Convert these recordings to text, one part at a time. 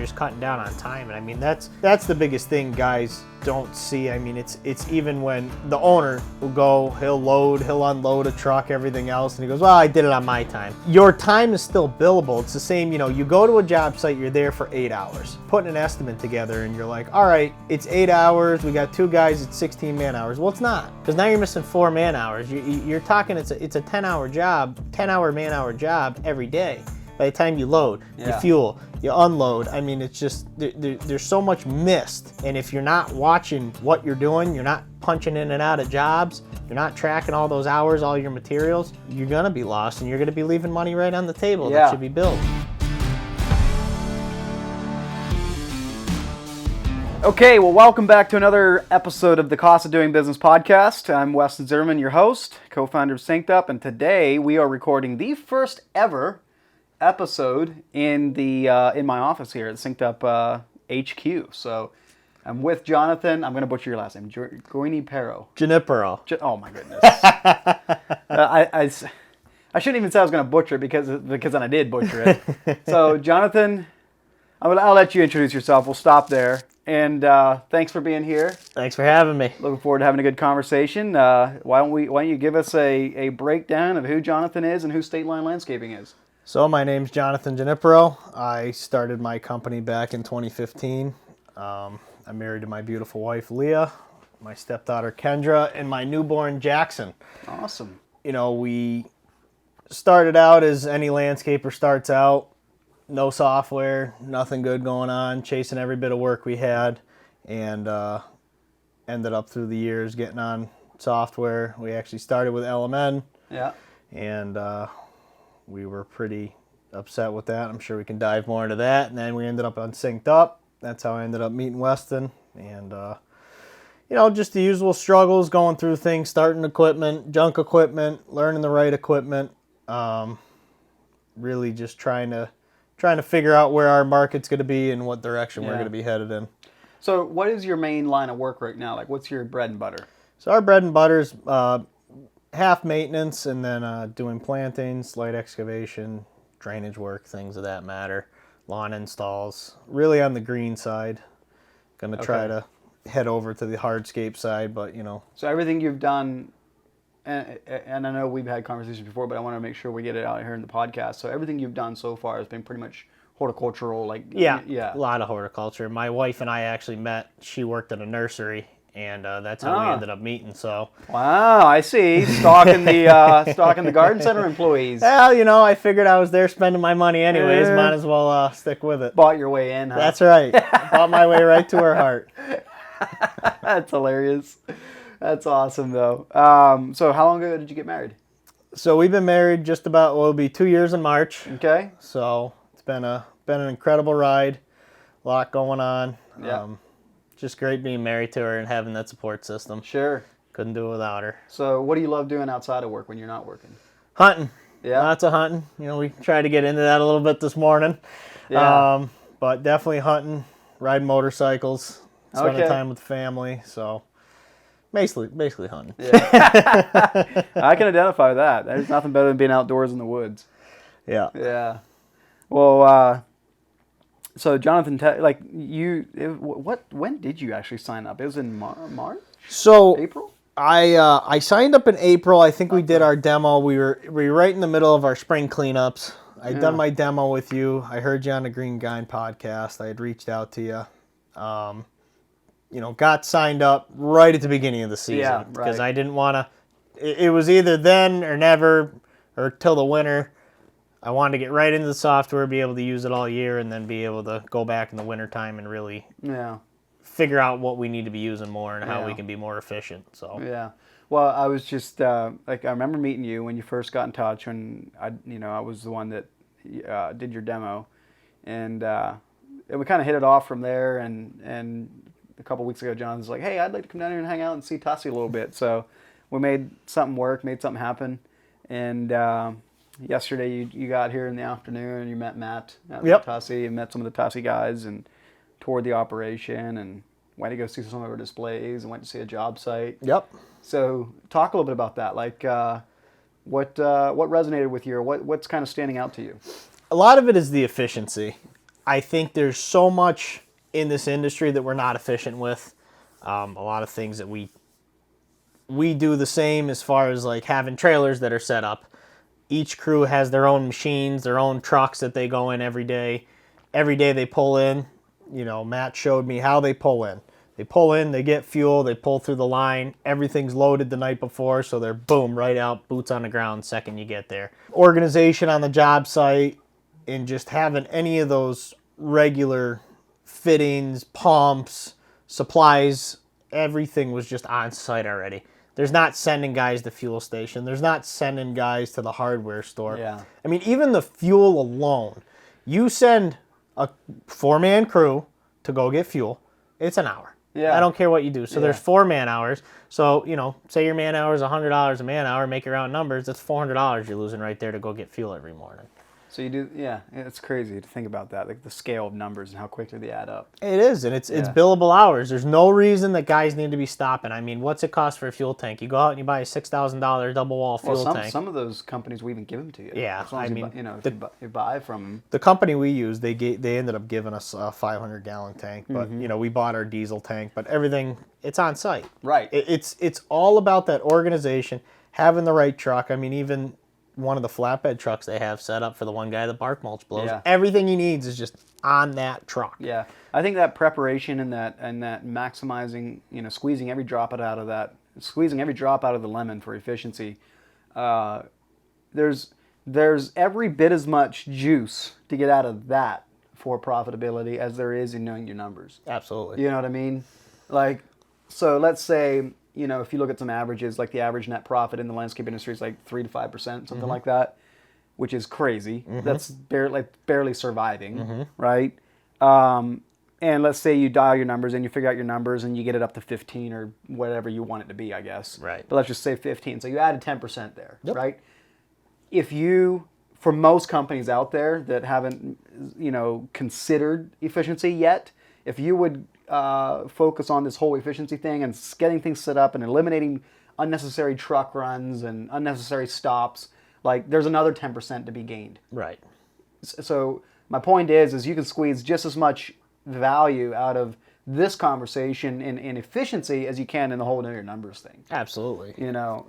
you're just cutting down on time. And I mean, that's the biggest thing guys don't see. I mean, it's even when the owner will go, he'll unload a truck, everything else, and he goes, well, I did it on my time. Your time is still billable. It's the same, you go to a job site, you're there for 8 hours, putting an estimate together, and you're like, all right, it's 8 hours, we got 2 guys, it's 16 man hours. Well, it's not, because now you're missing 4 man hours. You're talking, it's a 10-hour job, 10-hour man-hour job every day. By the time you load, you fuel, you unload, I mean, it's just, there's so much missed. And if you're not watching what you're doing, you're not punching in and out of jobs, you're not tracking all those hours, all your materials, you're gonna be lost and you're gonna be leaving money right on the table that should be billed. Okay, well, welcome back to another episode of the Cost of Doing Business podcast. I'm Weston Zimmerman, your host, co-founder of SynkedUP, and today we are recording the first ever episode in my office here at SynkedUP HQ. So I'm with Jonathan. I'm going to butcher your last name, Guinipero. Guinipero. Oh my goodness. I shouldn't even say I was going to butcher it because then I did butcher it. So Jonathan, I'll let you introduce yourself. We'll stop there. And thanks for being here. Thanks for having me. Looking forward to having a good conversation. Why don't you give us a breakdown of who Jonathan is and who Stateline Landscaping is? So my name's Jonathan Guinipero. I started my company back in 2015. I'm married to my beautiful wife, Leah, my stepdaughter, Kendra, and my newborn, Jackson. Awesome. We started out as any landscaper starts out. No software, nothing good going on, chasing every bit of work we had, and ended up through the years getting on software. We actually started with LMN. Yeah. And we were pretty upset with that. I'm sure we can dive more into that. And then we ended up on SynkedUP. That's how I ended up meeting Weston. And, just the usual struggles, going through things, starting equipment, junk equipment, learning the right equipment. Really just trying to figure out where our market's going to be and what direction we're going to be headed in. So what is your main line of work right now? Like, what's your bread and butter? So our bread and butter is half maintenance and then doing plantings, light excavation, drainage work, things of that matter, lawn installs, really on the green side. Going to try to head over to the hardscape side, but So everything you've done, and I know we've had conversations before, but I want to make sure we get it out here in the podcast. So everything you've done so far has been pretty much horticultural, a lot of horticulture. My wife and I actually met. She worked at a nursery, and that's how we ended up meeting. So wow, I see, stalking the garden center employees. Well, I figured I was there spending my money anyways. Might as well stick with it. Bought your way in, huh? That's right. Bought my way right to her heart. That's hilarious. That's awesome, though. So how long ago did you get married? So we've been married just about, it'll be 2 years in March. Okay. So it's been an incredible ride. A lot going on. Yeah. Just great being married to her and having that support system. Sure. Couldn't do it without her. So what do you love doing outside of work when you're not working? Hunting. Yeah. Lots of hunting. We tried to get into that a little bit this morning. Yeah. But definitely hunting, riding motorcycles, spending time with the family. So basically hunting. Yeah. I can identify with that. There's nothing better than being outdoors in the woods. Yeah. Yeah. Well, so Jonathan, when did you actually sign up? It was in March? So April? I signed up in April. I think we did our demo. We were right in the middle of our spring cleanups. I'd done my demo with you. I heard you on the Green Guy podcast. I had reached out to you. Got signed up right at the beginning of the season because I didn't want to. It was either then or never, or till the winter. I wanted to get right into the software, be able to use it all year, and then be able to go back in the wintertime and really figure out what we need to be using more and how we can be more efficient. So well, I was just I remember meeting you when you first got in touch, and I was the one that did your demo, and we kind of hit it off from there. And a couple weeks ago, Jonathan's like, "Hey, I'd like to come down here and hang out and see Tussie a little bit." So we made something work, made something happen, and yesterday you got here in the afternoon and you met Matt at Tussie and met some of the Tussie guys and toured the operation and went to go see some of our displays and went to see a job site. Yep. So talk a little bit about that. Like what resonated with you, or what's kind of standing out to you? A lot of it is the efficiency. I think there's so much in this industry that we're not efficient with. A lot of things that we do the same as far as like having trailers that are set up. Each crew has their own machines, their own trucks that they go in every day. Every day they pull in. You know, Matt showed me how they pull in. They pull in, they get fuel, they pull through the line. Everything's loaded the night before, so they're boom, right out, boots on the ground second you get there. Organization on the job site and just having any of those regular fittings, pumps, supplies, everything was just on site already. There's not sending guys to the fuel station. There's not sending guys to the hardware store. Yeah. I mean, even the fuel alone, you send a 4-man crew to go get fuel, it's an hour. Yeah. I don't care what you do. So Yeah. there's 4 man hours. So, you know, say your man hour is $100 a man hour, make your round numbers, that's $400 you're losing right there to go get fuel every morning. So you do, yeah, it's crazy to think about that, like the scale of numbers and how quickly they add up. It is, and it's billable hours. There's no reason that guys need to be stopping. I mean, what's it cost for a fuel tank? You go out and you buy a $6,000 double wall fuel tank. Some of those companies will even give them to you. Yeah, as long as I mean, you buy from the company we use, they ended up giving us a 500-gallon tank, but you know, we bought our diesel tank, but everything, it's on site. Right. It's all about that organization, having the right truck. I mean, even one of the flatbed trucks they have set up for the one guy that bark mulch blows. Yeah. Everything he needs is just on that truck. Yeah, I think that preparation and that maximizing, you know, squeezing every drop out of the lemon for efficiency. There's every bit as much juice to get out of that for profitability as there is in knowing your numbers. Absolutely. You know what I mean? Like, so let's say, you know, if you look at some averages, like the average net profit in the landscape industry is like 3 to 5%, something like that, which is crazy. That's barely surviving, right? And let's say you dial your numbers and you figure out your numbers and you get it up to 15 or whatever you want it to be, I guess. Right. But let's just say 15. So you added 10% there, right? If you, for most companies out there that haven't, you know, considered efficiency yet, if you would focus on this whole efficiency thing and getting things set up and eliminating unnecessary truck runs and unnecessary stops, like there's another 10% to be gained. Right. So my point is you can squeeze just as much value out of this conversation in efficiency as you can in the whole know your numbers thing. Absolutely. You know,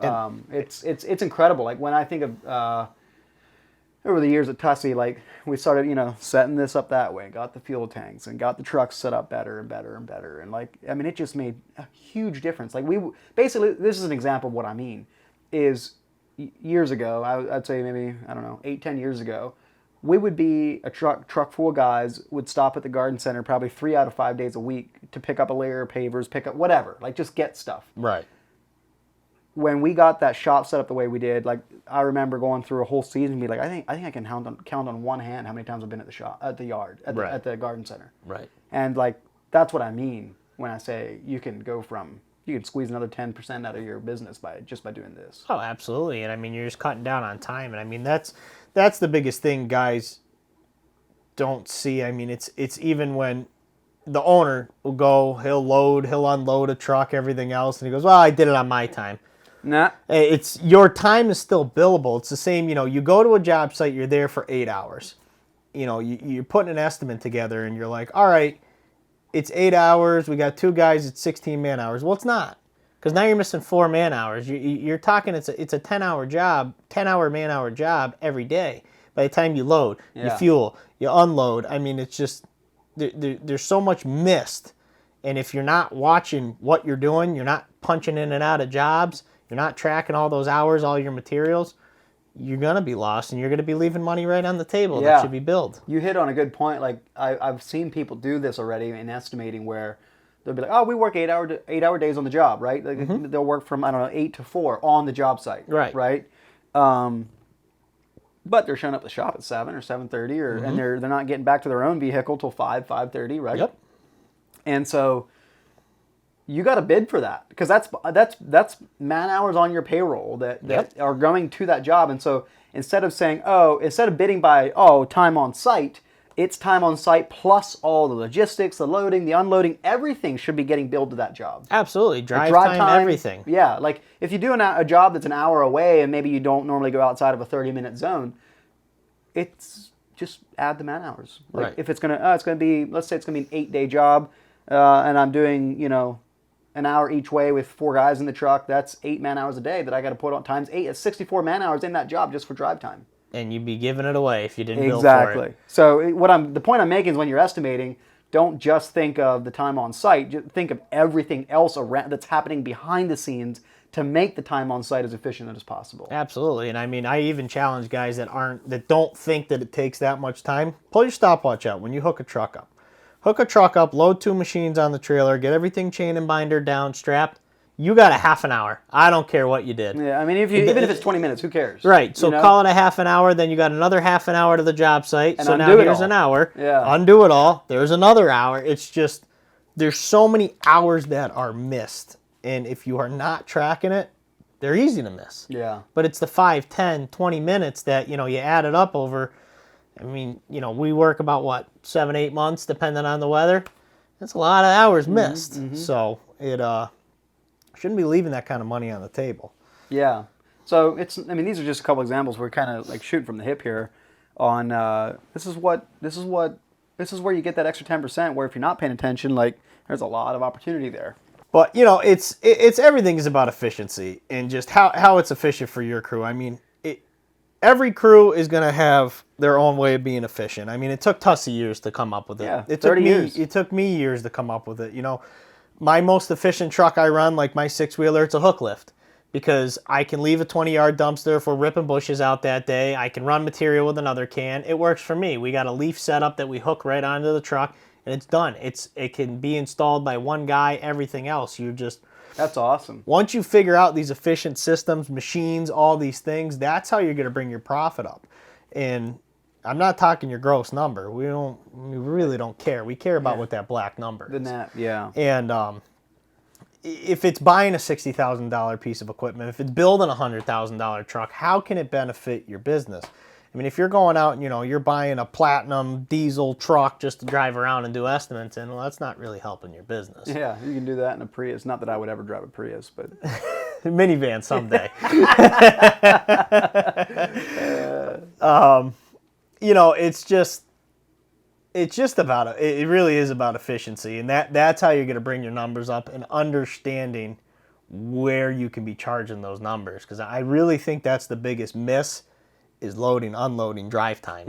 it's incredible. Like when I think of over the years at Tussey, like we started, you know, setting this up that way, got the fuel tanks and got the trucks set up better and better and better. And like, I mean, it just made a huge difference. Like basically, this is an example of what I mean, is years ago, I'd say maybe, I don't know, 8-10 years ago, we would be a truck full of guys would stop at the garden center probably 3 out of 5 days a week to pick up a layer of pavers, pick up whatever, like just get stuff. Right. When we got that shop set up the way we did, like I remember going through a whole season and be like, I think I can count on one hand how many times I've been at the shop, at the yard, at the garden center. Right. And like that's what I mean when I say you can squeeze another 10% out of your business by doing this. Oh, absolutely. And I mean, you're just cutting down on time. And I mean, that's the biggest thing guys don't see. I mean, it's even when the owner will go, he'll unload a truck, everything else, and he goes, well, I did it on my time. Nah. It's your time is still billable. It's the same, you know, you go to a job site, you're there for 8 hours. You know, you're putting an estimate together and you're like, all right, it's 8 hours. We got 2 guys, it's 16 man hours. Well, it's not, because now you're missing 4 man hours. You're talking, it's a 10-hour job, 10-hour man hour job every day. By the time you load, you fuel, you unload. I mean, it's just, there's so much missed. And if you're not watching what you're doing, you're not punching in and out of jobs, you're not tracking all those hours, all your materials, you're going to be lost and you're going to be leaving money right on the table that should be billed. You hit on a good point. Like I've seen people do this already in estimating where they'll be like, oh, we work 8-hour days on the job, right? Like they'll work from, I don't know, 8 to 4 on the job site. Right. But they're showing up at the shop at 7 or 7:30 and they're not getting back to their own vehicle till 5:30, right? Yep. And so you got to bid for that because that's man hours on your payroll that are going to that job. And so instead of bidding by time on site, it's time on site plus all the logistics, the loading, the unloading, everything should be getting billed to that job. Absolutely. Drive time, everything. Yeah. Like if you do a job that's an hour away and maybe you don't normally go outside of a 30-minute zone, it's just add the man hours. Like Right. if it's gonna be, let's say it's gonna be an 8-day job, and I'm doing an hour each way with 4 guys in the truck. That's 8 man hours a day that I got to put on times 8. It's 64 man hours in that job just for drive time. And you'd be giving it away if you didn't bill for Exactly. it. So the point I'm making is when you're estimating, don't just think of the time on site. Just think of everything else around that's happening behind the scenes to make the time on site as efficient as possible. Absolutely. And I mean, I even challenge guys that don't think that it takes that much time. Pull your stopwatch out when you hook a truck up. Hook a truck up, load 2 machines on the trailer, get everything chain and binder down, strapped. You got a half an hour. I don't care what you did. Yeah, I mean, even if it's 20 minutes, who cares? Right. So call it a half an hour, then you got another half an hour to the job site. And so now here's an hour. Yeah. Undo it all. There's another hour. It's just, there's so many hours that are missed. And if you are not tracking it, they're easy to miss. Yeah. But it's the 5, 10, 20 minutes that, you add it up over. I mean, we work about 7, 8 months depending on the weather. That's a lot of hours missed. Mm-hmm. So it shouldn't be leaving that kind of money on the table. Yeah. So these are just a couple examples. We're kind of like shooting from the hip here on this is where you get that extra 10%, where if you're not paying attention, like there's a lot of opportunity there. But it's everything is about efficiency and just how it's efficient for your crew. I mean, every crew is going to have their own way of being efficient. I mean, it took Tussy years to come up with it. Yeah, it 30 years. It took me years to come up with it. My most efficient truck I run, like my 6-wheeler, it's a hook lift because I can leave a 20-yard dumpster if we're ripping bushes out that day. I can run material with another can. It works for me. We got a leaf setup that we hook right onto the truck, and it's done. It can be installed by one guy. Everything else, That's awesome. Once you figure out these efficient systems, machines, all these things, that's how you're going to bring your profit up. And I'm not talking your gross number. We really don't care. We care about what that black number is. The net, yeah. And if it's buying a $60,000 piece of equipment, if it's building a $100,000 truck, how can it benefit your business? I mean, if you're going out and, you're buying a platinum diesel truck just to drive around and do estimates in, well, that's not really helping your business. Yeah, you can do that in a Prius. Not that I would ever drive a Prius, but... Minivan someday. It's just about it really is about efficiency, and that's how you're going to bring your numbers up and understanding where you can be charging those numbers, because I really think that's the biggest miss is loading, unloading, drive time.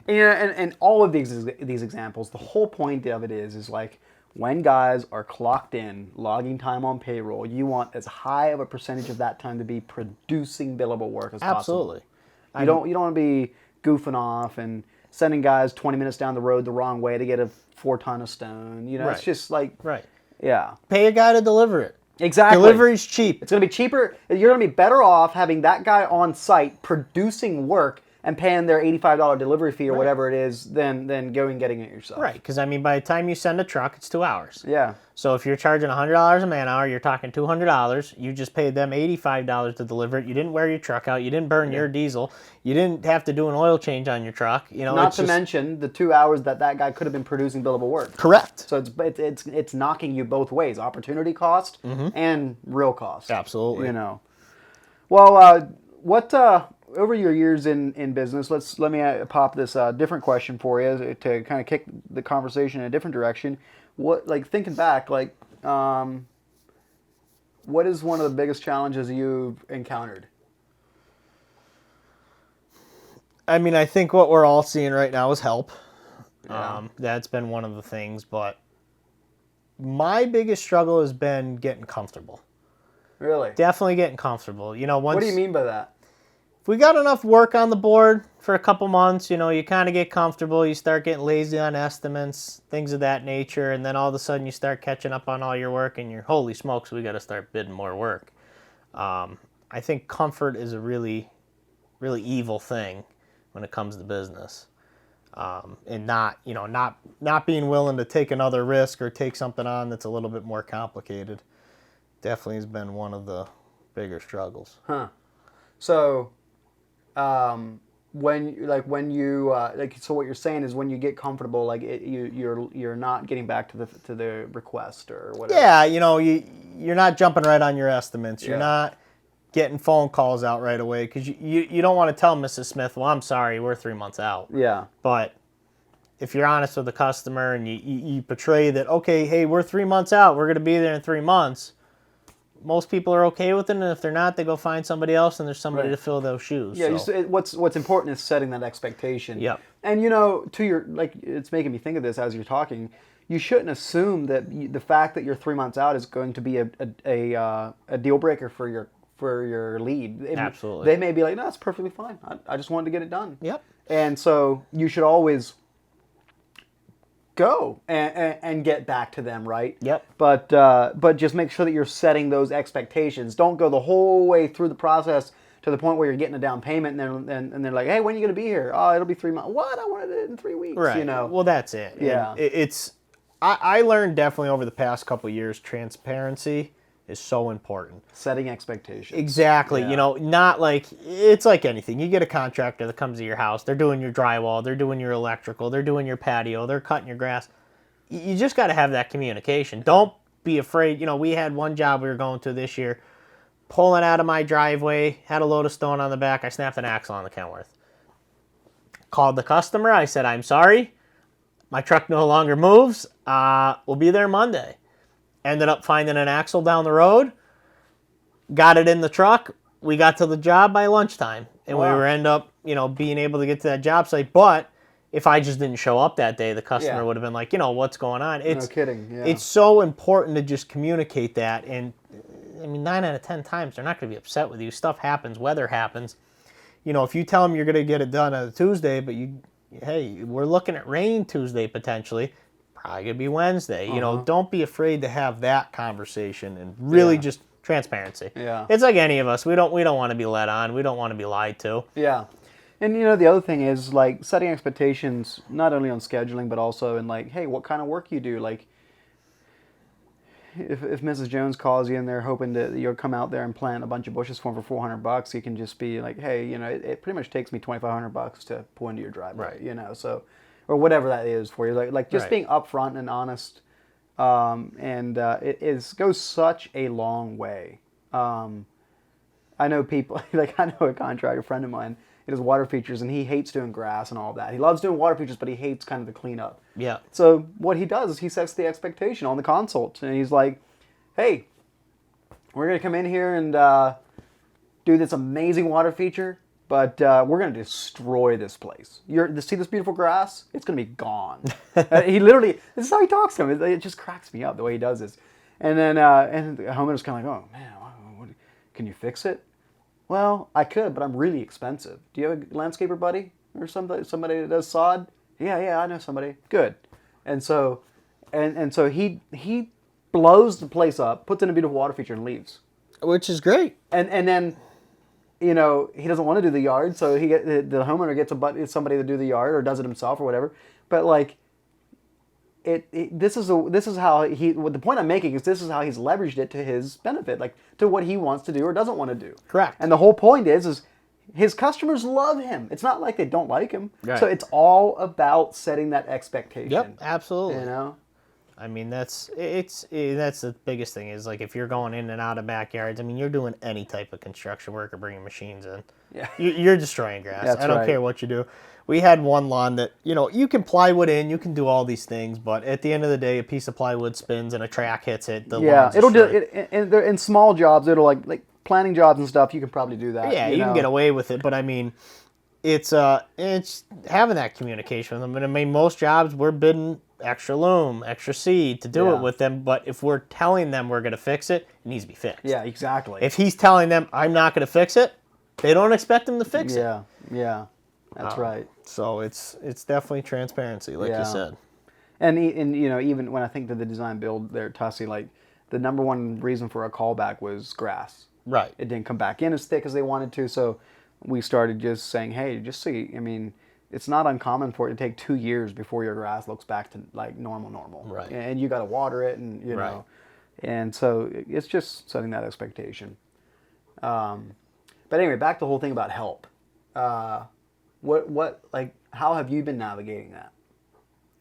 And all of these examples, the whole point of it is like when guys are clocked in, logging time on payroll, you want as high of a percentage of that time to be producing billable work as possible. Absolutely. You don't want to be goofing off and sending guys 20 minutes down the road the wrong way to get a 4-ton of stone. Right. It's just like, right. Yeah. Pay a guy to deliver it. Exactly. Delivery's cheap. It's going to be cheaper. You're going to be better off having that guy on site producing work and paying their $85 delivery fee or whatever it is than going and getting it yourself. Right, because by the time you send a truck, it's 2 hours. Yeah. So if you're charging $100 a man hour, you're talking $200. You just paid them $85 to deliver it. You didn't wear your truck out. You didn't burn your diesel. You didn't have to do an oil change on your truck. Not to mention the 2 hours that guy could have been producing billable work. Correct. So it's knocking you both ways: opportunity cost and real cost. Absolutely. Well, what over your years in business? Let me pop this different question for you to kind of kick the conversation in a different direction. Thinking back, what is one of the biggest challenges you've encountered? I mean, I think what we're all seeing right now is help. Yeah. That's been one of the things, but my biggest struggle has been getting comfortable. Really? Definitely getting comfortable. What do you mean by that? If we got enough work on the board for a couple months, you kind of get comfortable, you start getting lazy on estimates, things of that nature, and then all of a sudden you start catching up on all your work and you're, holy smokes, we got to start bidding more work. I think comfort is a really, really evil thing when it comes to business. And not being willing to take another risk or take something on that's a little bit more complicated definitely has been one of the bigger struggles. Huh. So, so what you're saying is when you get comfortable, you're not getting back to the request or whatever. Yeah, you're not jumping right on your estimates. You're not getting phone calls out right away, because you don't want to tell Mrs. Smith, well, I'm sorry, we're 3 months out. Yeah. But if you're honest with the customer and you portray that, okay, hey, we're 3 months out, we're going to be there in 3 months, most people are okay with it, and if they're not, they go find somebody else, and there's somebody to fill those shoes. Yeah, so. what's important is setting that expectation. Yep. And to your, like, it's making me think of this as you're talking. You shouldn't assume that the fact that you're 3 months out is going to be a deal breaker for your lead. Absolutely. They may be like, no, it's perfectly fine. I just wanted to get it done. Yep. And so you should always go and get back to them, right? Yep. But just make sure that you're setting those expectations. Don't go the whole way through the process to the point where you're getting a down payment and they're like, hey, when are you going to be here? Oh, it'll be 3 months. What? I wanted it in 3 weeks. Right. Well, that's it. Yeah. I learned definitely over the past couple of years, transparency is so important. Setting expectations. Exactly. Yeah. Not like, it's like anything. You get a contractor that comes to your house, they're doing your drywall, they're doing your electrical, they're doing your patio, they're cutting your grass. You just got to have that communication. Don't be afraid. We had one job we were going to this year, pulling out of my driveway, had a load of stone on the back, I snapped an axle on the Kenworth. Called the customer, I said, I'm sorry, my truck no longer moves, we'll be there Monday. Ended up finding an axle down the road, got it in the truck, we got to the job by lunchtime, and we were end up, being able to get to that job site. But if I just didn't show up that day, the customer would have been like, what's going on? No kidding. Yeah. It's so important to just communicate that, and 9 out of 10 times they're not going to be upset with you. Stuff happens, weather happens. If you tell them you're going to get it done on a Tuesday, but hey, we're looking at rain Tuesday potentially, probably going to be Wednesday. Don't be afraid to have that conversation, and really just transparency. Yeah. It's like any of us. We don't want to be led on. We don't want to be lied to. Yeah. And the other thing is, like, setting expectations not only on scheduling but also in, like, hey, what kind of work you do. Like, if Mrs. Jones calls you and they're hoping that you'll come out there and plant a bunch of bushes for them for $400, you can just be like, hey, it pretty much takes me $2,500 to pull into your driveway. Right. So, or whatever that is for you. Like just being upfront and honest, it goes such a long way. I know people, like I know a contractor friend of mine, he does water features and he hates doing grass and all of that. He loves doing water features, but he hates kind of the cleanup. Yeah. So what he does is he sets the expectation on the consult, and he's like, hey, we're going to come in here and do this amazing water feature, but we're going to destroy this place. See this beautiful grass? It's going to be gone. He literally, this is how he talks to him. It just cracks me up the way he does this. And then and the homeowner's kind of like, oh, man, can you fix it? Well, I could, but I'm really expensive. Do you have a landscaper buddy or somebody that does sod? Yeah, I know somebody. Good. And so he blows the place up, puts in a beautiful water feature, and leaves. Which is great. And then, he doesn't want to do the yard, so the homeowner gets somebody to do the yard or does it himself or whatever. But like, this is how the point I'm making is this is how he's leveraged it to his benefit, like to what he wants to do or doesn't want to do. Correct. And the whole point is his customers love him. It's not like they don't like him. Right. So it's all about setting that expectation. Yep, absolutely. That's that's the biggest thing is, like, if you're going in and out of backyards, you're doing any type of construction work or bringing machines in. Yeah. You're destroying grass. That's I don't right. care what you do. We had one lawn that, you can plywood in, you can do all these things, but at the end of the day, a piece of plywood spins and a track hits it. It'll do it in small jobs. It'll like planting jobs and stuff. You can probably do that. Yeah, you can get away with it, but it's having that communication with them. Most jobs we're bidding extra loam, extra seed to do it with them, but if we're telling them we're going to fix it, it needs to be fixed. Yeah, exactly. If he's telling them I'm not going to fix it, they don't expect him to fix it. Yeah, that's right. So it's definitely transparency, like you said. And even when I think to the design build there at Tussey, like the number one reason for a callback was grass. Right. It didn't come back in as thick as they wanted to, so we started just saying, hey, just see, it's not uncommon for it to take 2 years before your grass looks back to like normal. Right. And you got to water it, and know, and so it's just setting that expectation. But anyway, back to the whole thing about help. How have you been navigating that?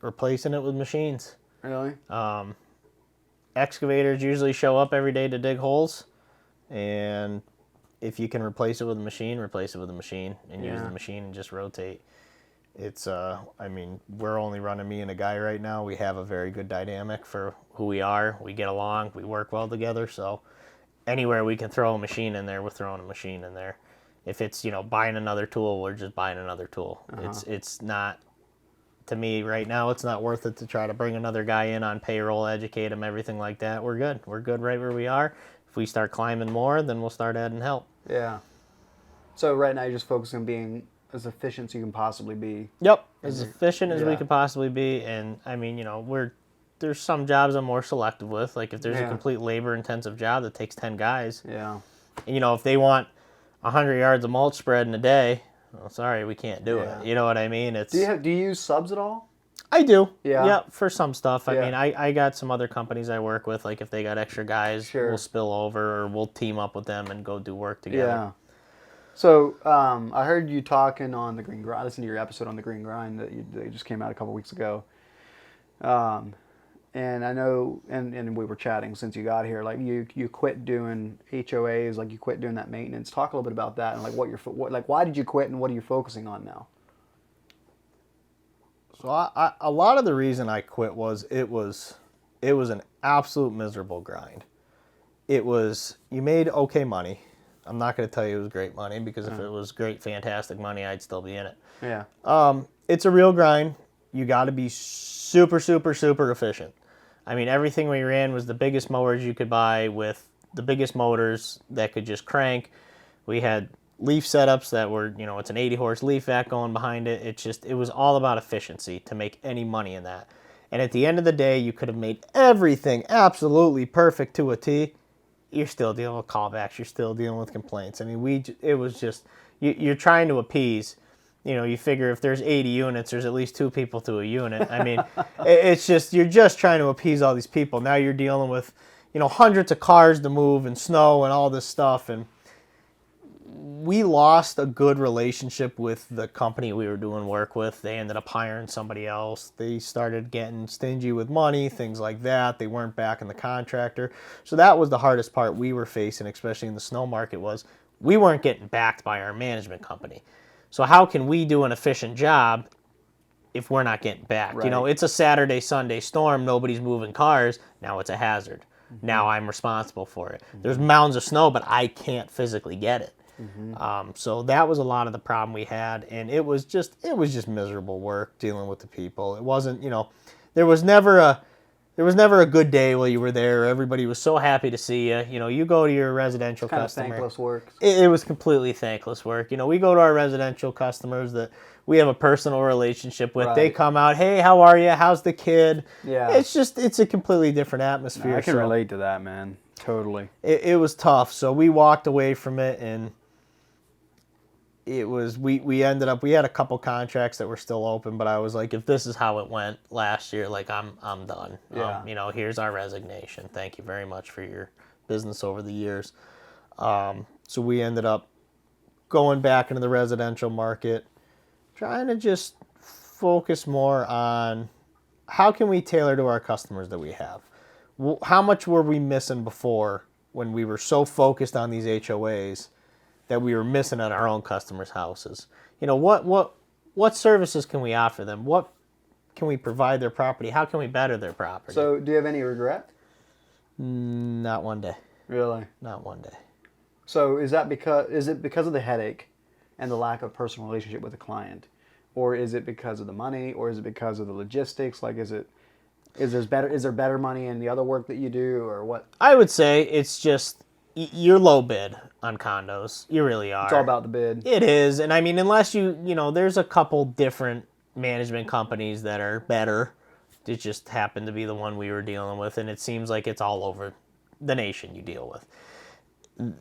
Replacing it with machines. Really? Excavators usually show up every day to dig holes, and if you can replace it with a machine, replace it with a machine and use Yeah. the machine and just rotate. It's, I mean, we're only running me and a guy right now. We have a very good dynamic for who we are. We get along. We work well together. So anywhere we can throw a machine in there, we're throwing a machine in there. If it's, buying another tool, we're just buying another tool. It's not, to me right now, it's not worth it to try to bring another guy in on payroll, educate him, everything like that. We're good. We're good right where we are. If we start climbing more, then we'll start adding help. Yeah. So right now you're just focusing on being as efficient as you can possibly be. Yep, as efficient as we Yeah. could possibly be. And I mean, there's some jobs I'm more selective with. Like if there's a Yeah. complete labor-intensive job that takes 10 guys, Yeah. and, if they want 100 yards of mulch spread in a day, well, sorry, we can't do Yeah. it. You know what I mean? It's. Do you use subs at all? I do. Yeah. Yeah, for some stuff. I Yeah. mean, I got some other companies I work with. Like if they got extra guys, Sure. we'll spill over or we'll team up with them and go do work together. Yeah. So I heard you talking on the Green Grind. I listened to your episode on the Green Grind that just came out a couple weeks ago. And I know, and we were chatting since you got here. Like you quit doing HOAs, like you quit doing that maintenance. Talk a little bit about that and like why did you quit and what are you focusing on now? So a lot of the reason I quit was it was an absolute miserable grind. It was, you made okay money. I'm not going to tell you it was great money because if it was great, fantastic money, I'd still be in it. Yeah. It's a real grind. You got to be super, super, super efficient. I mean, everything we ran was the biggest mowers you could buy with the biggest motors that could just crank. We had leaf setups that were, it's an 80 horse leaf vac going behind it. It was all about efficiency to make any money in that. And at the end of the day, you could have made everything absolutely perfect to a T. You're still dealing with callbacks. You're still dealing with complaints. I mean, it was just, you're trying to appease. You figure if there's 80 units, there's at least 2 people to a unit. I mean, it's just, you're just trying to appease all these people. Now you're dealing with, hundreds of cars to move and snow and all this stuff. And we lost a good relationship with the company we were doing work with. They ended up hiring somebody else. They started getting stingy with money, things like that. They weren't backing the contractor. So that was the hardest part we were facing, especially in the snow market, was we weren't getting backed by our management company. So how can we do an efficient job if we're not getting backed? Right. It's a Saturday, Sunday storm. Nobody's moving cars. Now it's a hazard. Mm-hmm. Now I'm responsible for it. Mm-hmm. There's mounds of snow, but I can't physically get it. Mm-hmm. So that was a lot of the problem we had, and it was just miserable work dealing with the people. It wasn't, there was never a good day while you were there. Everybody was so happy to see you. You go to your residential Kind customer. of thankless work. It was completely thankless work. We go to our residential customers that we have a personal relationship with. Right. They come out, hey, how are you? How's the kid? Yeah. It's a completely different atmosphere. No, I can relate to that, man. Totally. It was tough. So we walked away from it, and it was, we ended up, we had a couple contracts that were still open, but I was like, if this is how it went last year, like I'm done. Yeah. Here's our resignation. Thank you very much for your business over the years. So we ended up going back into the residential market, trying to just focus more on how can we tailor to our customers that we have. How much were we missing before when we were so focused on these HOAs that we were missing at our own customers' houses? What services can we offer them? What can we provide their property? How can we better their property? So, do you have any regret? Not one day. Really? Not one day. So, is it because of the headache and the lack of personal relationship with the client, or is it because of the money, or is it because of the logistics? Like, is there better money in the other work that you do, or what? I would say it's just you're low bid on condos. You really are. It's all about the bid. It is. And I mean, unless there's a couple different management companies that are better. It just happened to be the one we were dealing with. And it seems like it's all over the nation you deal with.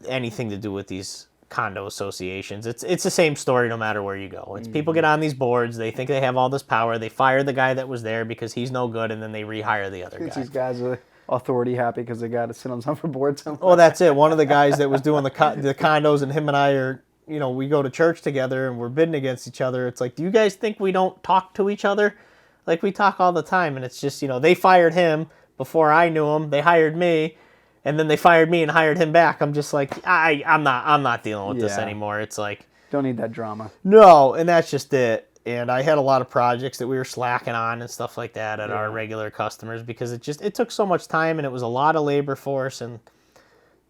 Anything to do with these condo associations. It's the same story no matter where you go. It's people get on these boards. They think they have all this power. They fire the guy that was there because he's no good. And then they rehire the other guy. These guys are authority happy because they got to sit on some for board somewhere. Oh, that's it. One of the guys that was doing the condos, and him and I are, we go to church together and we're bidding against each other. It's like, do you guys think we don't talk to each other? Like, we talk all the time, and it's just, they fired him before I knew him. They hired me, And then they fired me and hired him back. I'm just like, I'm not dealing with this Yeah. anymore. It's like, Don't need that drama. no, and that's just it. And I had a lot of projects that we were slacking on and stuff like that at our regular customers because it took so much time and it was a lot of labor force, and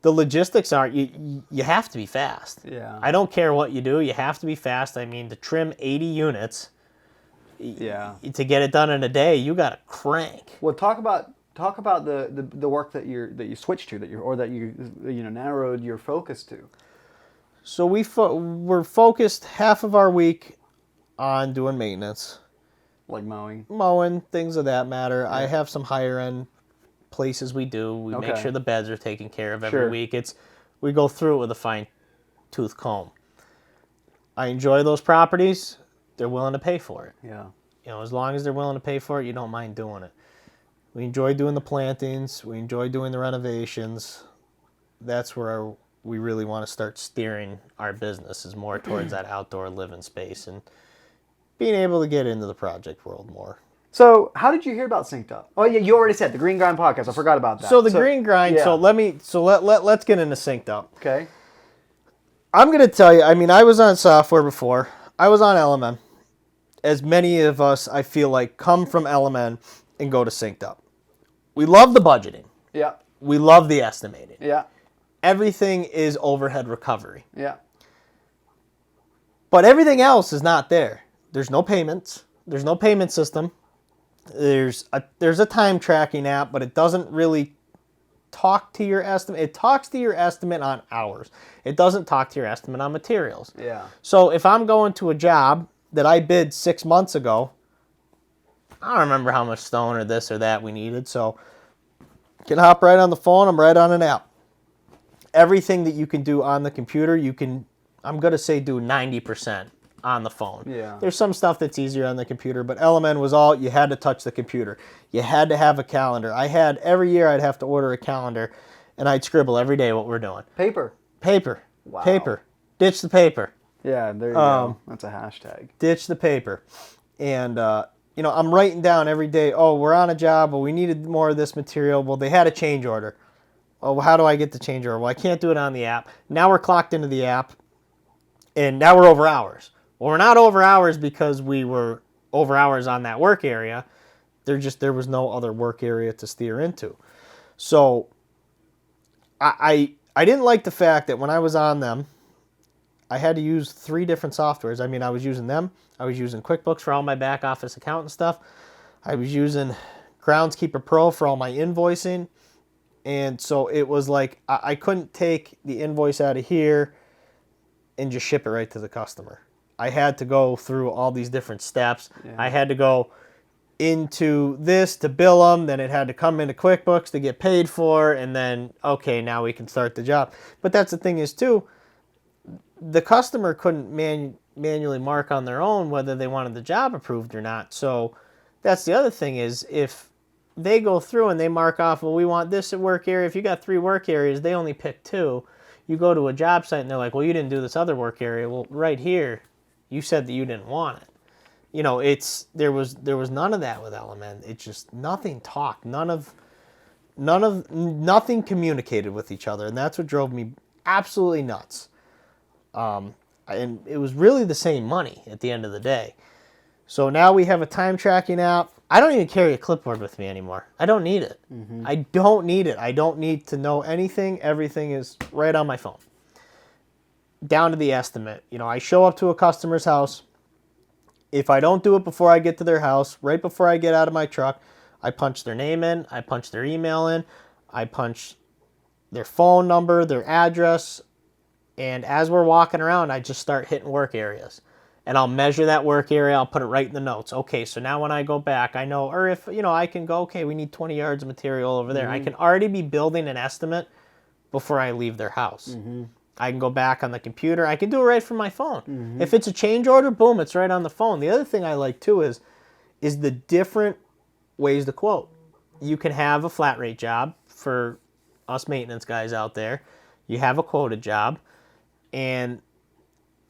the logistics are you have to be fast. Yeah. I don't care what you do, you have to be fast. I mean, to trim 80 units, Yeah. to get it done in a day, you got to crank. Well, talk about the work that you switched to, that you narrowed your focus to. So we're focused half of our week on doing maintenance, Like mowing. things of that matter. I have some higher end places we do. We make Okay. sure the beds are taken care of every Sure. week. We go through it with a fine tooth comb. I enjoy those properties. They're willing to pay for it. Yeah. As long as they're willing to pay for it, you don't mind doing it. We enjoy doing the plantings. We enjoy doing the renovations. That's where we really want to start steering our business, is more towards that outdoor living space and being able to get into the project world more. So, how did you hear about SynkedUP? Oh yeah, you already said the Green Grind podcast. I forgot about that. So the Green Grind. Yeah. So let's get into SynkedUP. Okay. I'm gonna tell you. I mean, I was on software before. I was on LMN. As many of us, I feel like, come from LMN and go to SynkedUP. We love the budgeting. Yeah. We love the estimating. Yeah. Everything is overhead recovery. Yeah. But everything else is not there. There's no payments. There's no payment system. There's a time tracking app, but it doesn't really talk to your estimate. It talks to your estimate on hours. It doesn't talk to your estimate on materials. Yeah. So if I'm going to a job that I bid 6 months ago, I don't remember how much stone or this or that we needed, so I can hop right on the phone. I'm right on an app. Everything that you can do on the computer, you can, I'm going to say, do 90% on the phone. Yeah. There's some stuff that's easier on the computer, but LMN was all, you had to touch the computer. You had to have a calendar. Every year I'd have to order a calendar, and I'd scribble every day what we're doing. Paper. Wow. Paper. Ditch the paper. Yeah, there you go. That's a hashtag. Ditch the paper. And, I'm writing down every day, oh, we're on a job, well, we needed more of this material. Well, they had a change order. Oh, well, how do I get the change order? Well, I can't do it on the app. Now we're clocked into the app, and now we're over hours. Well, we're not over hours because we were over hours on that work area. There was no other work area to steer into. So I didn't like the fact that when I was on them, I had to use 3 different softwares. I mean, I was using them. I was using QuickBooks for all my back office accountant stuff. I was using Groundskeeper Pro for all my invoicing. And so it was like I couldn't take the invoice out of here and just ship it right to the customer. I had to go through all these different steps. Yeah. I had to go into this to bill them, then it had to come into QuickBooks to get paid for, and then, okay, now we can start the job. But that's the thing is, too, the customer couldn't manually mark on their own whether they wanted the job approved or not. So that's the other thing is, if they go through and they mark off, well, we want this at work area. If you got 3 work areas, they only pick 2. You go to a job site and they're like, well, you didn't do this other work area. Well, right here, you said that you didn't want it. There was none of that with LMN. It's just nothing talked. Nothing communicated with each other, and that's what drove me absolutely nuts. And it was really the same money at the end of the day. So now we have a time tracking app. I don't even carry a clipboard with me anymore. I don't need it. Mm-hmm. I don't need it. I don't need to know anything. Everything is right on my phone. Down to the estimate. I show up to a customer's house. If I don't do it before I get to their house, right before I get out of my truck, I punch their name in, I punch their email in, I punch their phone number, their address, and as we're walking around, I just start hitting work areas. And I'll measure that work area, I'll put it right in the notes. Okay, so now when I go back, I know, or if, I can go, okay, we need 20 yards of material over there. Mm-hmm. I can already be building an estimate before I leave their house. Mm-hmm. I can go back on the computer. I can do it right from my phone. Mm-hmm. If it's a change order, boom, it's right on the phone. The other thing I like too is the different ways to quote. You can have a flat rate job for us maintenance guys out there. You have a quoted job, and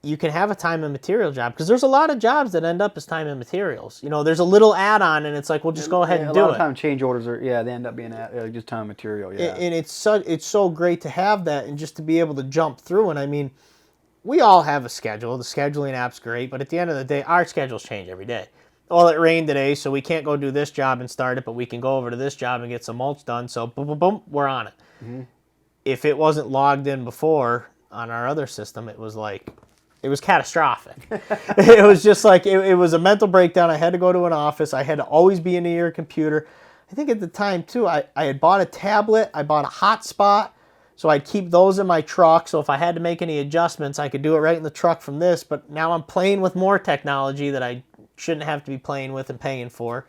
you can have a time and material job, because there's a lot of jobs that end up as time and materials. There's a little add-on, and it's like, well, just go ahead and do it. A lot of time change orders are, they end up being just time and material, yeah. And it's so great to have that, and just to be able to jump through. And I mean, we all have a schedule. The scheduling app's great, but at the end of the day, our schedules change every day. Well, it rained today, so we can't go do this job and start it, but we can go over to this job and get some mulch done. So boom, boom, boom, we're on it. Mm-hmm. If it wasn't logged in before on our other system, it was catastrophic. It was just like, it was a mental breakdown. I had to go to an office. I had to always be near a computer. I think at the time, too, I had bought a tablet. I bought a hotspot, so I'd keep those in my truck. So if I had to make any adjustments, I could do it right in the truck from this. But now I'm playing with more technology that I shouldn't have to be playing with and paying for.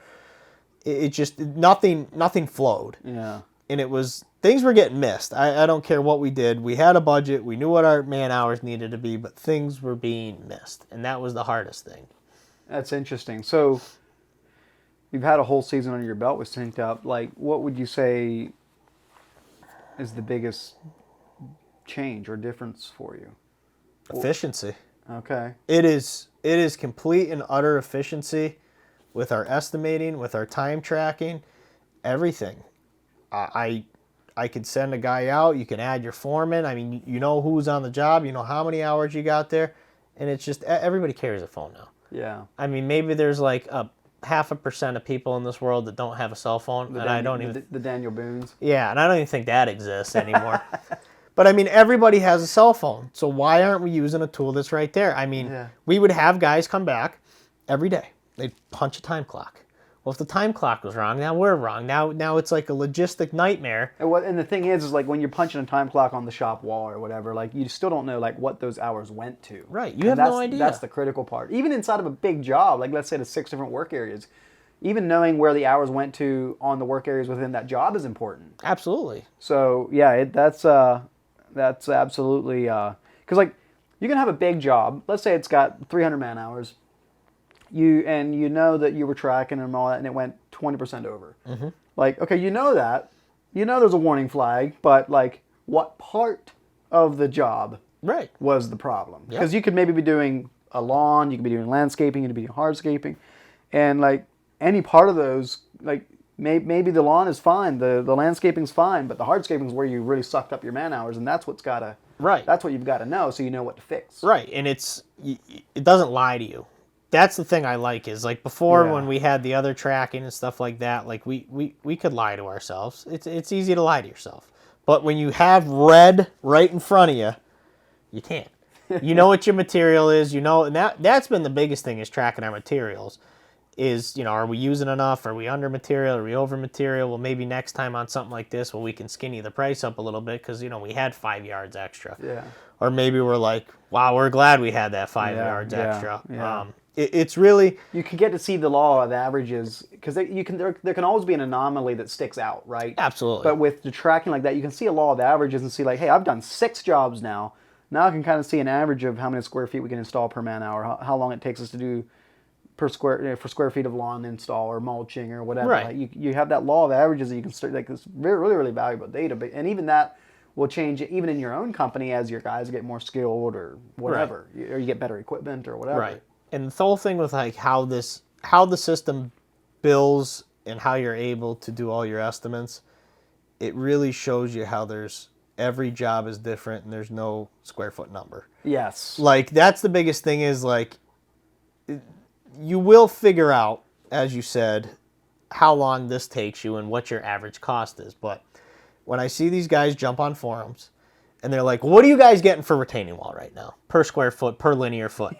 It just, nothing flowed. Yeah. And things were getting missed. I don't care what we did. We had a budget. We knew what our man hours needed to be, but things were being missed. And that was the hardest thing. That's interesting. So you've had a whole season under your belt with SynkedUP. Like, what would you say is the biggest change or difference for you? Efficiency. Okay. It is complete and utter efficiency with our estimating, with our time tracking, everything. I could send a guy out. You can add your foreman. I mean, you know who's on the job. You know how many hours you got there. And it's just, everybody carries a phone now. Yeah. I mean, maybe there's like a 0.5% of people in this world that don't have a cell phone. The Daniel Boones. Yeah, and I don't even think that exists anymore. But I mean, everybody has a cell phone. So why aren't we using a tool that's right there? I mean, we would have guys come back every day. They'd punch a time clock. Well, if the time clock was wrong, now we're wrong. Now it's like a logistic nightmare. And the thing is like when you're punching a time clock on the shop wall or whatever, like you still don't know like what those hours went to. Right. You have no idea. That's the critical part. Even inside of a big job, like let's say the 6 different work areas, even knowing where the hours went to on the work areas within that job is important. Absolutely. So yeah, that's absolutely because like you can have a big job. Let's say it's got 300 man hours. You know that you were tracking and all that, and it went 20% over. Mm-hmm. Like, okay, you know that. You know there's a warning flag, but like, what part of the job was the problem? Because you could maybe be doing a lawn, you could be doing landscaping, you could be doing hardscaping, and like any part of those, like maybe the lawn is fine, the landscaping's fine, but the hardscaping is where you really sucked up your man hours, and that's what's gotta that's what you've got to know, so you know what to fix. Right, and it doesn't lie to you. That's the thing I like is like before when we had the other tracking and stuff like that, like we could lie to ourselves. It's easy to lie to yourself. But when you have red right in front of you, you can't. You know what your material is, and that's been the biggest thing is tracking our materials. Is, are we using enough? Are we under material? Are we over material? Well, maybe next time on something like this, we can skinny the price up a little bit because, we had 5 yards extra. Yeah. Or maybe we're like, wow, we're glad we had that 5 yards extra. Yeah. It's really... You can get to see the law of averages because there can always be an anomaly that sticks out, right? Absolutely. But with the tracking like that, you can see a law of averages and see like, hey, I've done 6 jobs now. Now I can kind of see an average of how many square feet we can install per man hour, how long it takes us to do for square feet of lawn install or mulching or whatever. Right. Like you have that law of averages that you can start, like it's really, really valuable data. And even that will change even in your own company as your guys get more skilled or whatever, or you get better equipment or whatever. Right. And the whole thing with like how the system bills and how you're able to do all your estimates, it really shows you how every job is different and there's no square foot number. Yes. Like that's the biggest thing is like you will figure out, as you said, how long this takes you and what your average cost is. But when I see these guys jump on forums and they're like, what are you guys getting for retaining wall right now? Per square foot, per linear foot.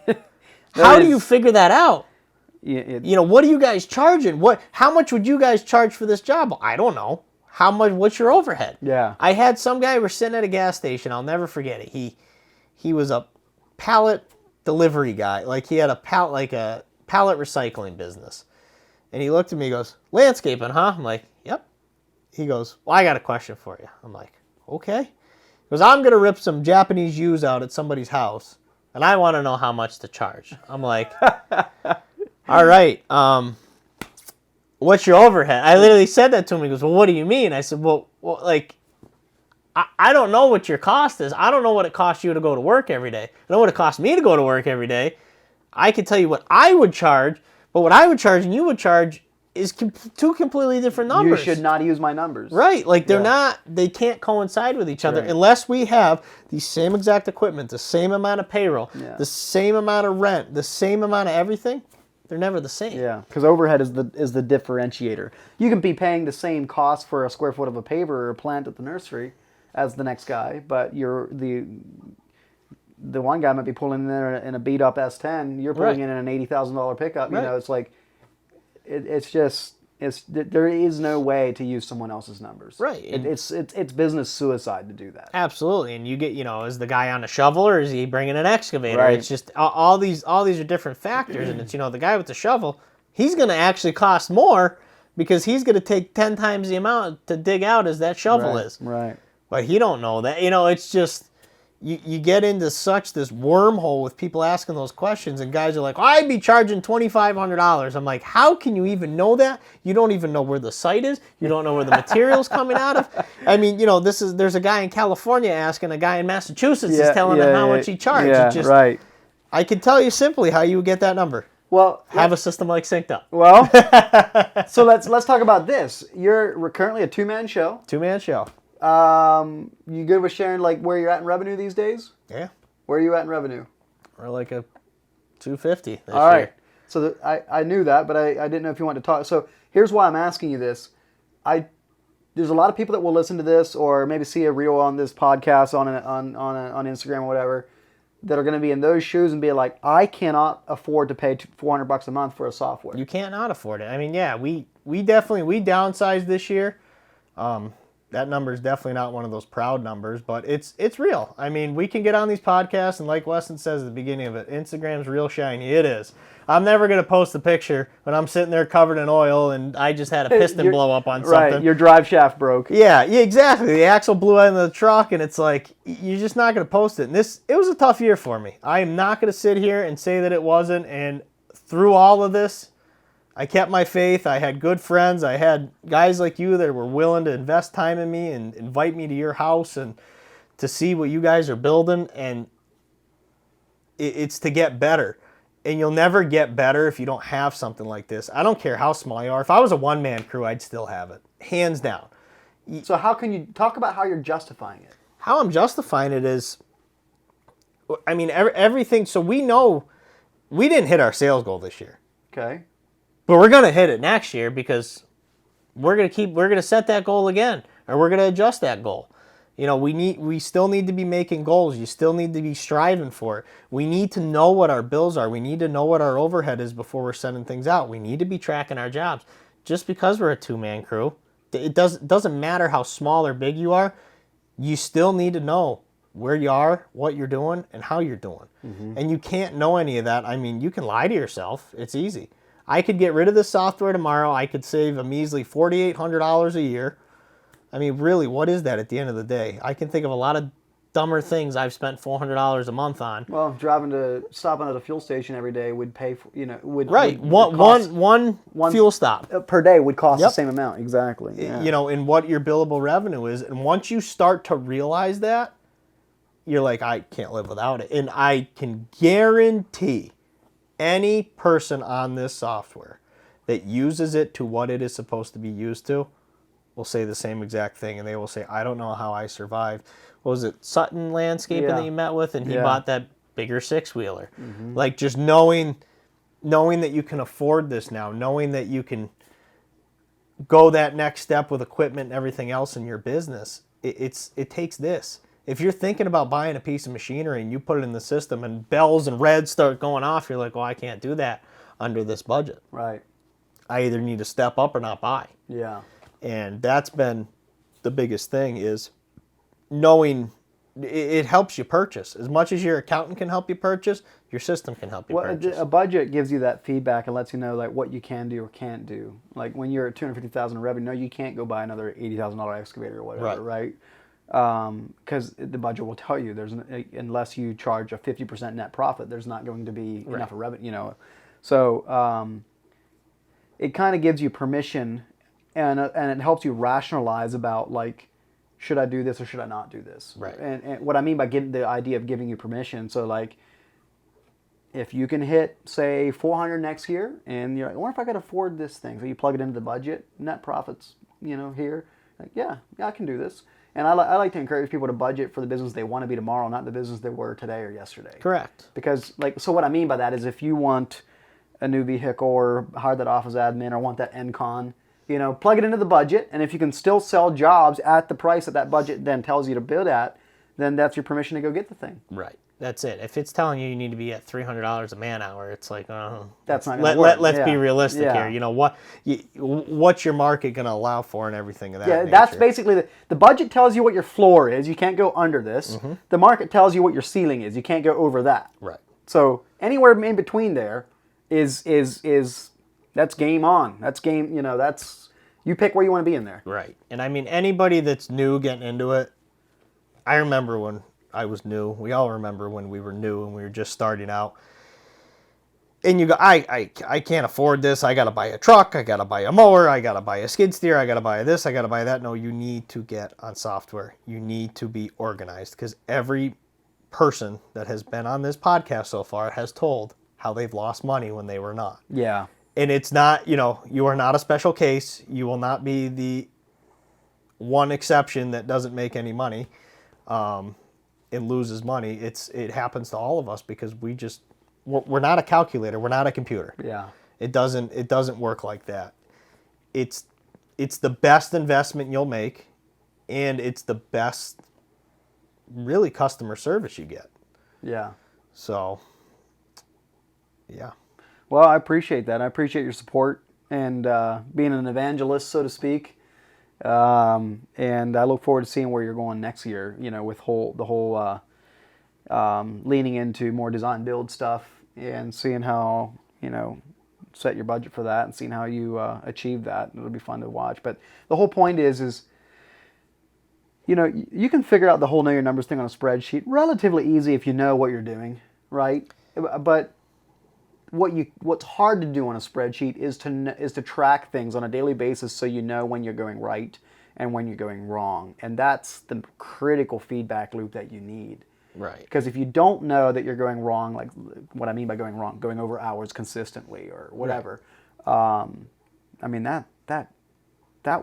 How do you figure that out? What are you guys charging? How much would you guys charge for this job? I don't know. How much? What's your overhead? Yeah. I had some guy, we're sitting at a gas station. I'll never forget it. He was a pallet delivery guy. Like he had a pallet recycling business. And he looked at me and goes, landscaping, huh? I'm like, yep. He goes, well, I got a question for you. I'm like, okay. He goes, I'm going to rip some Japanese U's out at somebody's house. And I want to know how much to charge. I'm like, all right, what's your overhead? I literally said that to him. He goes, well, what do you mean? I said, well, like, I don't know what your cost is. I don't know what it costs you to go to work every day. I know what it costs me to go to work every day. I can tell you what I would charge, but what I would charge and you would charge is two completely different numbers. You should not use my numbers. Right. Like they can't coincide with each other unless we have the same exact equipment, the same amount of payroll, the same amount of rent, the same amount of everything. They're never the same. Yeah, because overhead is the differentiator. You can be paying the same cost for a square foot of a paver or a plant at the nursery as the next guy, but the one guy might be pulling in a beat up S10. You're pulling in an $80,000 pickup. You know, it's like there is no way to use someone else's numbers. Right. It's business suicide to do that. Absolutely. And you get, is the guy on a shovel or is he bringing an excavator? Right. It's just all these are different factors. And it's, the guy with the shovel, he's going to actually cost more because he's going to take 10 times the amount to dig out as that shovel is. Right. But he don't know that. It's just... You get into this wormhole with people asking those questions, and guys are like, I'd be charging $2,500. I'm like, how can you even know that? You don't even know where the site is. You don't know where the material's coming out of. I mean, there's a guy in California asking a guy in Massachusetts is telling him how much he charged. Yeah, right. I can tell you simply how you would get that number. Well, have a system like SynkedUP. Well, so let's talk about this. We're currently a two-man show. Two-man show. You good with sharing like where you're at in revenue these days? Yeah. Where are you at in revenue? We're like a 250 this All right. year. So I knew that, but I didn't know if you wanted to talk. So here's why I'm asking you this. There's a lot of people that will listen to this or maybe see a reel on this podcast on Instagram or whatever that are going to be in those shoes and be like, I cannot afford to pay $400 a month for a software. You can't not afford it. I mean, yeah, we downsized this year. That number is definitely not one of those proud numbers, but it's real. I mean, we can get on these podcasts, and like Weston says at the beginning of it, Instagram's real shiny. It is. I'm never going to post a picture when I'm sitting there covered in oil and I just had a piston blow up on something. Right, your drive shaft broke. Yeah, exactly. The axle blew out of the truck, and it's like, you're just not going to post it. And it was a tough year for me. I am not going to sit here and say that it wasn't, and through all of this, I kept my faith. I had good friends. I had guys like you that were willing to invest time in me and invite me to your house and to see what you guys are building. And it's to get better. And you'll never get better if you don't have something like this. I don't care how small you are. If I was a one-man crew, I'd still have it. Hands down. So how can you talk about how you're justifying it? How I'm justifying it is, I mean, everything. So we know we didn't hit our sales goal this year. Okay. But we're going to hit it next year because we're going to set that goal again, or we're going to adjust that goal. We still need to be making goals. You still need to be striving for it. We need to know what our bills are. We need to know what our overhead is before we're sending things out. We need to be tracking our jobs. Just because we're a two-man crew, it doesn't matter how small or big you are. You still need to know where you are, what you're doing, and how you're doing. Mm-hmm. And you can't know any of that. I mean, you can lie to yourself. It's easy. I could get rid of this software tomorrow. I could save a measly $4,800 a year. I mean, really, what is that at the end of the day? I can think of a lot of dumber things I've spent $400 a month on. Well, stopping at a fuel station every day would pay for, right. One fuel stop per day would cost the same amount. Exactly. Yeah. And what your billable revenue is. And once you start to realize that, you're like, I can't live without it. And I can guarantee any person on this software that uses it to what it is supposed to be used to will say the same exact thing, and they will say, I don't know how I survived. What was it, Stateline Landscaping that you met with, and he bought that bigger six-wheeler. Mm-hmm. Like, just knowing that you can afford this now, knowing that you can go that next step with equipment and everything else in your business, it takes this. If you're thinking about buying a piece of machinery and you put it in the system and bells and reds start going off, you're like, well, I can't do that under this budget. Right. I either need to step up or not buy. Yeah. And that's been the biggest thing, is knowing it helps you purchase. As much as your accountant can help you purchase, your system can help you purchase. A budget gives you that feedback and lets you know like what you can do or can't do. Like when you're at $250,000 in revenue, no, you can't go buy another $80,000 excavator or whatever, right? Because the budget will tell you unless you charge a 50% net profit, there's not going to be enough of revenue. So it kind of gives you permission, and it helps you rationalize about like, should I do this or should I not do this? Right. And what I mean by the idea of giving you permission, so like, if you can hit, say, 400 next year, and you're like, I wonder if I could afford this thing. So you plug it into the budget, net profits, here. Like, yeah, I can do this. And I like to encourage people to budget for the business they want to be tomorrow, not the business they were today or yesterday. Correct. Because, so what I mean by that is if you want a new vehicle or hire that office admin or want that NCON, plug it into the budget. And if you can still sell jobs at the price that budget then tells you to bid at, then that's your permission to go get the thing. Right. That's it. If it's telling you need to be at $300 a man hour, it's like, that's not going to work. Let's be realistic here. What's your market going to allow for and everything of that nature? That's basically the budget tells you what your floor is. You can't go under this. Mm-hmm. The market tells you what your ceiling is. You can't go over that. Right. So anywhere in between there is that's game on. That's game. That's you pick where you want to be in there. Right. And I mean, anybody that's new getting into it, I remember when I was new. We all remember when we were new and we were just starting out. And you go, I can't afford this. I got to buy a truck. I got to buy a mower. I got to buy a skid steer. I got to buy this. I got to buy that. No, you need to get on software. You need to be organized because every person that has been on this podcast so far has told how they've lost money when they were not. Yeah. And it's not, you are not a special case. You will not be the one exception that doesn't make any money. And loses money. It happens to all of us because we're not a calculator. We're not a computer. Yeah. It doesn't work like that. It's the best investment you'll make, and it's the best really customer service you get. Yeah. So, yeah. Well, I appreciate that. I appreciate your support and being an evangelist, so to speak. And I look forward to seeing where you're going next year, with the whole leaning into more design build stuff and seeing how, set your budget for that and seeing how you achieve that. It'll be fun to watch. But the whole point is you can figure out the whole know your numbers thing on a spreadsheet relatively easy if you know what you're doing, right? But what's hard to do on a spreadsheet is to track things on a daily basis so you know when you're going right and when you're going wrong. And that's the critical feedback loop that you need. Right. Because if you don't know that you're going wrong, like what I mean by going wrong, going over hours consistently or whatever, right. I mean that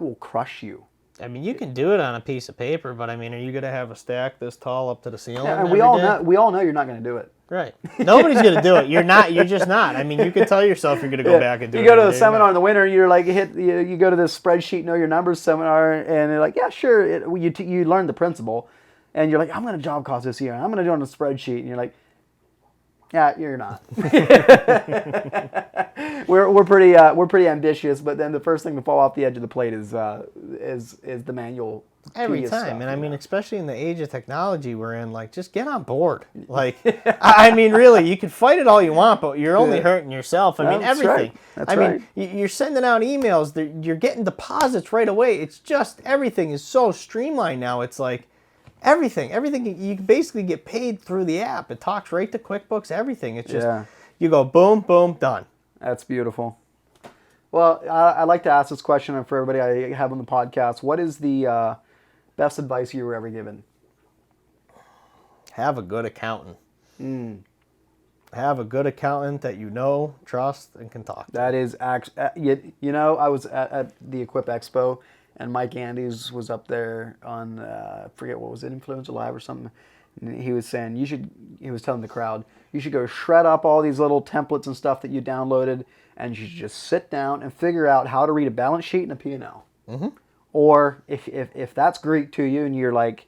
will crush you. I mean, you can do it on a piece of paper, but I mean, are you going to have a stack this tall up to the ceiling? Yeah, and we all know you're not going to do it. Right. Nobody's going to do it. You're not. You're just not. I mean, you can tell yourself you're going to go back and do it. You go to the seminar in the winter, you're like, you go to this spreadsheet, know your numbers seminar, and you're like, yeah, sure. You learn the principle, and you're like, I'm going to job cost this year, and I'm going to do it on a spreadsheet, and you're like, yeah, you're not. we're pretty ambitious, but then the first thing to fall off the edge of the plate is the manual. Every time, stuff, and I mean, especially in the age of technology we're in, like, just get on board. Like, I mean, really, you can fight it all you want, but you're only hurting yourself. I mean, that's everything. Right. That's right. mean, you're sending out emails. You're getting deposits right away. It's just everything is so streamlined now. It's like everything. You can basically get paid through the app. It talks right to QuickBooks. Everything. It's just you go boom, boom, done. That's beautiful. Well, I'd like to ask this question for everybody I have on the podcast. What is the best advice you were ever given? Have a good accountant. Have a good accountant that you know, trust, and can talk to. That is actually, I was at the Equip Expo, and Mike Andes was up there on, I forget what was it, Influencer Live or something. And he was saying, he was telling the crowd, you should go shred up all these little templates and stuff that you downloaded, and you should just sit down and figure out how to read a balance sheet and a P&L. Mm-hmm. Or if that's Greek to you and you're like,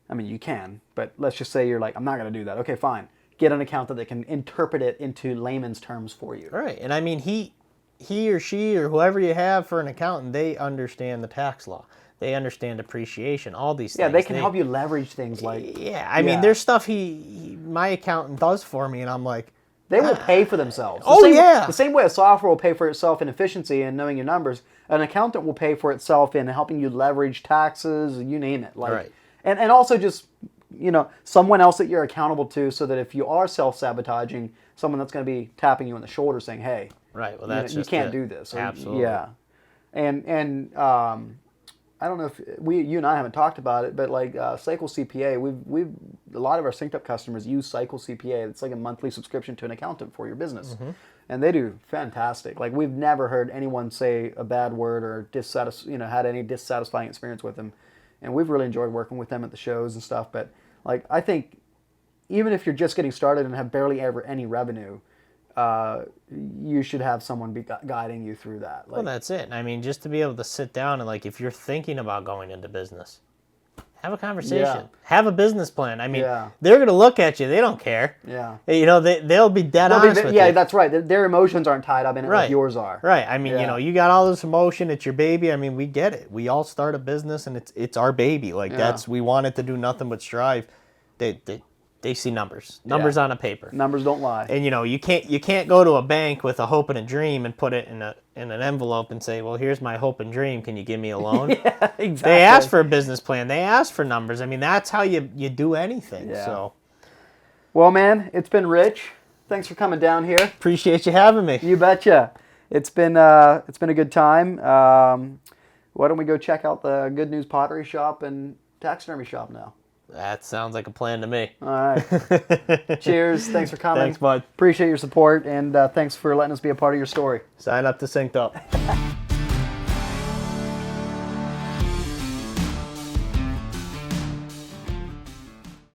I mean, you can, but let's just say you're like, I'm not going to do that. Okay, fine. Get an accountant that can interpret it into layman's terms for you. Right. And I mean, he or she or whoever you have for an accountant, they understand the tax law. They understand depreciation, all these things. Yeah, they can help you leverage things like... Yeah, I mean, there's stuff my accountant does for me, and I'm like... They will pay for themselves. The same way a software will pay for itself in efficiency and knowing your numbers, an accountant will pay for itself in helping you leverage taxes, you name it. Like, right. And also just, someone else that you're accountable to so that if you are self-sabotaging, someone that's going to be tapping you on the shoulder saying, hey, right, well, that's you just can't do this. Or, absolutely. Yeah. And I don't know if you and I haven't talked about it, but like Cycle CPA, we've a lot of our SynkedUP customers use Cycle CPA. It's like a monthly subscription to an accountant for your business, and they do fantastic. Like we've never heard anyone say a bad word or had any dissatisfying experience with them, and we've really enjoyed working with them at the shows and stuff. But like I think even if you're just getting started and have barely ever any revenue, you should have someone be guiding you through that. Like, well, that's it. I mean, just to be able to sit down and like, if you're thinking about going into business, have a conversation. Yeah. Have a business plan. I mean, Yeah. they're gonna look at you. They don't care. Yeah. You know, they'll be dead honest with you. Yeah, that's right. Their emotions aren't tied up in it like yours are. Right. I mean, Yeah. you know, you got all this emotion. It's your baby. I mean, we get it. We all start a business, and it's our baby. Like we want it to do nothing but strive. They see numbers on a paper. Numbers don't lie. And you know, you can't go to a bank with a hope and a dream and put it in an envelope and say, well, here's my hope and dream. Can you give me a loan? Yeah, exactly. They ask for a business plan. They ask for numbers. I mean, that's how you do anything. Yeah. So, well, man, it's been rich. Thanks for coming down here. appreciate you having me. You betcha. It's been a good time. Why don't we go check out the Good News Pottery Shop and Taxidermy Shop now? That sounds like a plan to me. All right. Cheers. Thanks for coming. Thanks, bud. Appreciate your support, and thanks for letting us be a part of your story. Sign up to SynkedUP.